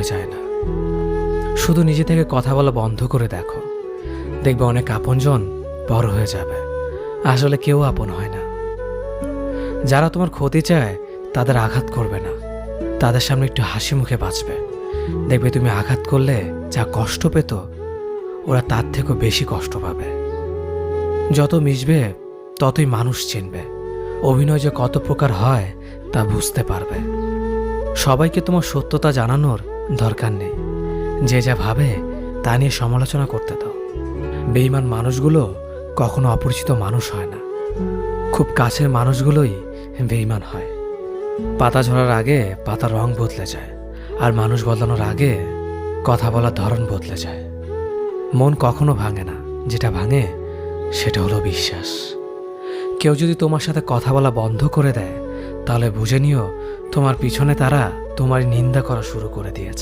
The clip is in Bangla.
বলতে চায় না। শুধু নিজে থেকে কথা বলা বন্ধ করে দেখো, দেখবে অনেক আপনজন বড় হয়ে যাবে। আসলে কেউ আপন হয় না। যারা তোমার ক্ষতি চায় তাদের আঘাত করবে না, তাদের সামনে একটু হাসি মুখে বাঁচবে। দেখবে তুমি আঘাত করলে যা কষ্ট পেত, ওরা তার থেকেও বেশি কষ্ট পাবে। যত মিশবে ততই মানুষ চিনবে, অভিনয় যে কত প্রকার হয় তা বুঝতে পারবে। সবাইকে তোমার সত্যতা জানানোর দরকার নেই, যে যা ভাবে তা নিয়ে সমালোচনা করতে দাও। বেঈমান মানুষগুলো কখনো অপরিচিত মানুষ হয় না, খুব কাছের মানুষগুলোই বেঈমান হয়। পাতা ঝরার আগে পাতার রং বদলে যায়, আর মানুষ বদলানোর আগে কথা বলার ধরন বদলে যায়। মন কখনো ভাঙে না, যেটা ভাঙে সেটা হলো বিশ্বাস। কেউ যদি তোমার সাথে কথা বলা বন্ধ করে দেয়, তাহলে বুঝে নিও তোমার পিছনে তারা তোমার নিন্দা করা শুরু করে দিয়েছে।